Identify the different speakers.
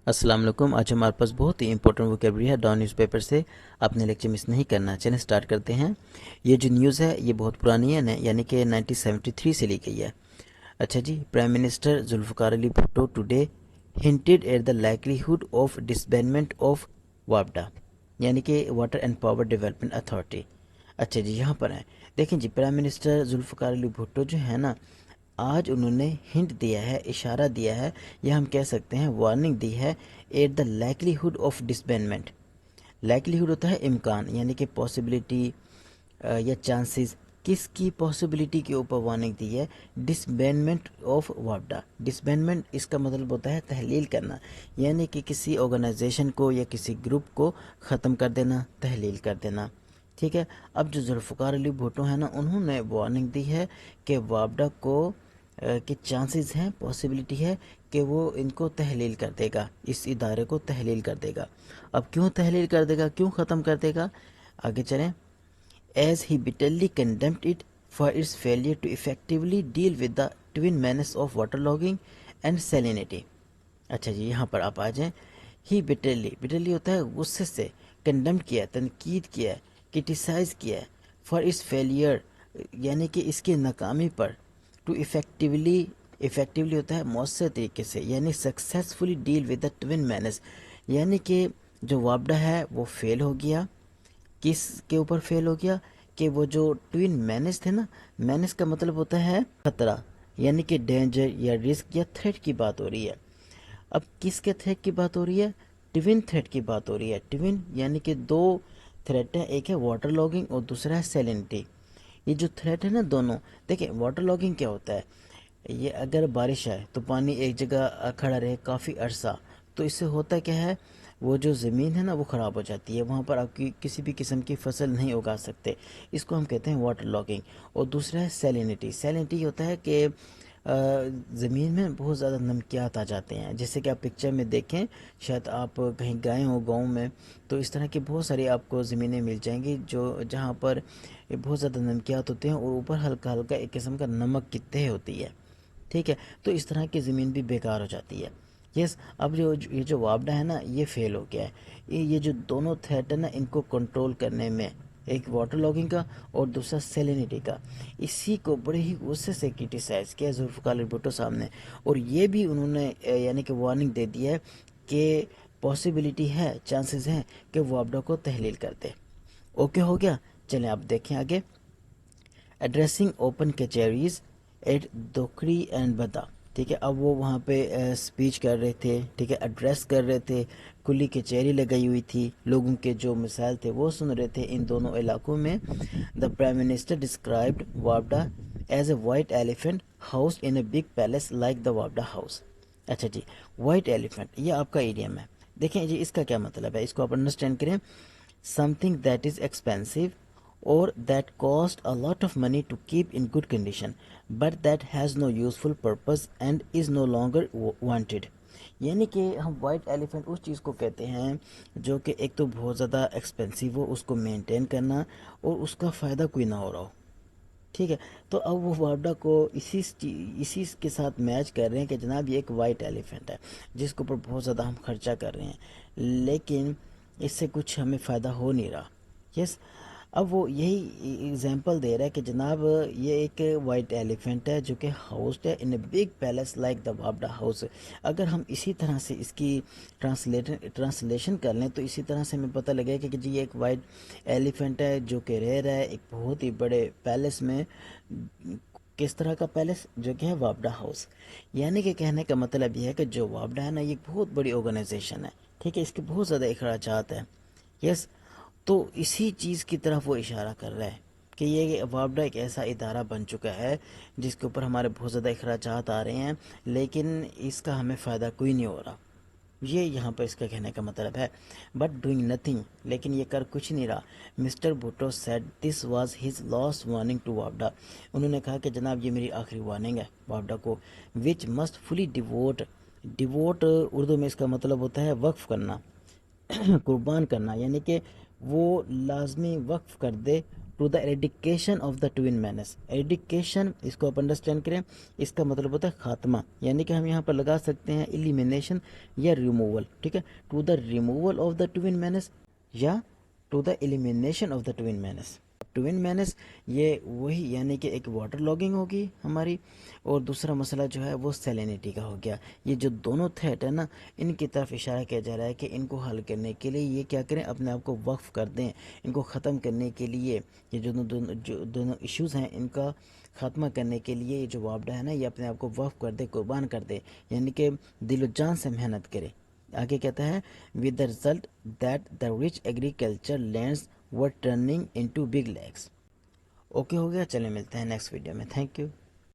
Speaker 1: السلام علیکم. آج ہمارے پاس بہت ہی امپورٹنٹ ووکیبلری ہے ڈان نیوز پیپر سے. آپ نے لیکچر مس نہیں کرنا. چلیں سٹارٹ کرتے ہیں. یہ جو نیوز ہے یہ بہت پرانی ہے یعنی کہ 1973 سے لی گئی ہے. اچھا جی. Prime minister Zulfikar Ali Bhutto today hinted at the likelihood of disbandment of وابڈا یعنی کہ water and power development authority. اچھا جی یہاں پر ہیں. دیکھیں جی پرائم منسٹر ذوالفقار علی بھٹو جو ہے نا آج انہوں نے ہنٹ دیا ہے, اشارہ دیا ہے, یا ہم کہہ سکتے ہیں وارننگ دی ہے at the likelihood of disbandment. Likelihood ہوتا ہے امکان یعنی کہ پاسبلٹی یا چانسز. کس کی پاسبلٹی کے اوپر وارننگ دی ہے؟ ڈسبینڈمنٹ آف وابڈا. ڈسبینڈمنٹ اس کا مطلب ہوتا ہے تحلیل کرنا یعنی کہ کسی آرگنائزیشن کو یا کسی گروپ کو ختم کر دینا, تحلیل کر دینا. ٹھیک ہے. اب جو ذوالفقار علی بھٹو ہیں نا انہوں نے وارننگ دی ہے کہ وابڈا کو کہ چانسز ہیں, پاسبلٹی ہے کہ وہ ان کو تحلیل کر دے گا, اس ادارے کو تحلیل کر دے گا. اب کیوں تحلیل کر دے گا, کیوں ختم کر دے گا؟ آگے چلیں. As he bitterly condemned it for its failure to effectively deal with the twin menace of water logging and salinity. اچھا جی یہاں پر آپ آ جائیں. ہی bitterly ہوتا ہے غصے سے, کنڈمڈ کیا ہے, تنقید کیا ہے, کرٹیسائز کیا ہے, فار اس فیلئر یعنی کہ اس کی ناکامی پر, ٹو افیکٹولی ہوتا ہے مؤثر طریقے سے یعنی successfully deal with the twin menace یعنی کہ جو وابڈا ہے وہ فیل ہو گیا. کس کے اوپر فیل ہو گیا؟ کہ وہ جو ٹوین مینس تھے نا, مینس کا مطلب ہوتا ہے خطرہ یعنی کہ ڈینجر یا رسک یا تھریٹ کی بات ہو رہی ہے. اب کس کے تھریٹ کی بات ہو رہی ہے؟ ٹوین تھریٹ کی بات ہو رہی ہے. ٹوین یعنی کہ دو تھریٹ ہیں, ایک ہے واٹر لاگنگ اور دوسرا ہے سیلنٹی. یہ جو تھریٹ ہے نا دونوں, دیکھیں واٹر لاگنگ کیا ہوتا ہے, یہ اگر بارش آئے تو پانی ایک جگہ کھڑا رہے کافی عرصہ, تو اس سے ہوتا کیا ہے, وہ جو زمین ہے نا وہ خراب ہو جاتی ہے, وہاں پر آپ کی کسی بھی قسم کی فصل نہیں اگا سکتے. اس کو ہم کہتے ہیں واٹر لاگنگ. اور دوسرا ہے سیلینٹی. سیلینٹی ہوتا ہے کہ زمین میں بہت زیادہ نمکیات آ جاتے ہیں, جیسے کہ آپ پکچر میں دیکھیں, شاید آپ کہیں گئے ہوں گاؤں میں, تو اس طرح کی بہت ساری آپ کو زمینیں مل جائیں گی جو جہاں پر بہت زیادہ نمکیات ہوتے ہیں اور اوپر ہلکا ہلکا ایک قسم کا نمک کی تہ ہوتی ہے. ٹھیک ہے. تو اس طرح کی زمین بھی بیکار ہو جاتی ہے. یس. اب یہ جو وابڈا ہے نا یہ فیل ہو گیا ہے. یہ جو دونوں تھریٹ ہے نا ان کو کنٹرول کرنے میں, ایک واٹر لاگنگ کا اور دوسرا سیلینٹی کا, اسی کو بڑے ہی غصے سے کرٹیسائز کیا ذوالفقار علی بھٹو صاحب نے. اور یہ بھی انہوں نے یعنی کہ وارننگ دے دی ہے کہ پاسبلٹی ہے, چانسز ہیں کہ وابڈا کو تحلیل کر دے. اوکے ہو گیا. چلیں آپ دیکھیں آگے. ایڈریسنگ اوپن کچہریز ایٹ دوکھری اینڈ بدا. ٹھیک ہے. اب وہ وہاں پہ اسپیچ کر رہے تھے, ٹھیک ہے, ایڈریس کر رہے تھے, کھلی کچہری لگائی ہوئی تھی, لوگوں کے جو مسائل تھے وہ سن رہے تھے ان دونوں علاقوں میں. The prime minister described وابڈا as a white elephant house in a big palace like the وابڈا ہاؤس. اچھا جی, وائٹ ایلیفینٹ یہ آپ کا ایڈیم ہے. دیکھیں جی اس کا کیا مطلب ہے, اس کو آپ انڈرسٹینڈ کریں. Some thing that is expensive or that cost a lot of money to keep in good condition but that has no useful purpose and is no longer wanted. یعنی کہ ہم وائٹ ایلیفینٹ اس چیز کو کہتے ہیں جو کہ ایک تو بہت زیادہ ایکسپینسو ہو, اس کو مینٹین کرنا, اور اس کا فائدہ کوئی نہ ہو رہا ہو. ٹھیک ہے. تو اب وہ وابڈا کو اسی کے ساتھ میچ کر رہے ہیں کہ جناب یہ ایک وائٹ ایلیفینٹ ہے جس کے اوپر بہت زیادہ ہم خرچہ کر رہے ہیں لیکن اس سے کچھ ہمیں فائدہ ہو نہیں رہا. یس. اب وہ یہی ایگزامپل دے رہا ہے کہ جناب یہ ایک وائٹ ایلیفینٹ ہے جو کہ ہاؤسڈ ہے in a big palace like the وابڈا ہاؤس. اگر ہم اسی طرح سے اس کی ٹرانسلیشن کر لیں تو اسی طرح سے ہمیں پتہ لگے کہ جی یہ ایک وائٹ ایلیفینٹ ہے جو کہ رہ رہا ہے ایک بہت ہی بڑے پیلس میں. کس طرح کا پیلس؟ جو کہ ہے وابڈا ہاؤس. یعنی کہ کہنے کا مطلب یہ ہے کہ جو وابڈا ہے نا یہ ایک بہت بڑی آرگنائزیشن ہے. ٹھیک ہے. اس کے بہت زیادہ اخراجات ہیں. یس. تو اسی چیز کی طرف وہ اشارہ کر رہا ہے کہ یہ وابڈا ایک ایسا ادارہ بن چکا ہے جس کے اوپر ہمارے بہت زیادہ اخراجات آ رہے ہیں لیکن اس کا ہمیں فائدہ کوئی نہیں ہو رہا. یہ یہاں پر اس کا کہنے کا مطلب ہے. بٹ ڈوئنگ نتھنگ, لیکن یہ کر کچھ نہیں رہا. Mr Bhutto said this was his last warning to وابڈا. انہوں نے کہا کہ جناب یہ میری آخری وارننگ ہے وابڈا کو. Which must fully devote Urdu میں اس کا مطلب ہوتا ہے وقف کرنا, قربان کرنا, یعنی کہ وہ لازمی وقف کر دے to the eradication of the twin menace. Eradication اس کو آپ انڈرسٹینڈ کریں, اس کا مطلب ہوتا ہے خاتمہ, یعنی کہ ہم یہاں پر لگا سکتے ہیں ایلیمینیشن یا ریموول, ٹھیک ہے, to the removal of the twin menace یا to the elimination of the twin menace. Twin menace یہ وہی یعنی کہ ایک واٹر لاگنگ ہوگی ہماری, اور دوسرا مسئلہ جو ہے وہ سیلینٹی کا ہو گیا. یہ جو دونوں تھریٹ ہے نا, ان کی طرف اشارہ کیا جا رہا ہے کہ ان کو حل کرنے کے لیے یہ کیا کریں, اپنے آپ کو وقف کر دیں. ان کو ختم کرنے کے لیے یہ جو دونوں ایشوز ہیں ان کا خاتمہ کرنے کے لیے یہ جو وابڈا ہے نا, یہ اپنے آپ کو وقف کر دے, قربان کر دے, یعنی کہ دل و جان سے محنت کرے. آگے کہتا ہے with the result that the rich agriculture lands were turning into big lakes. Okay ہو گیا, چلیں ملتے ہیں نیکسٹ ویڈیو میں. Thank you.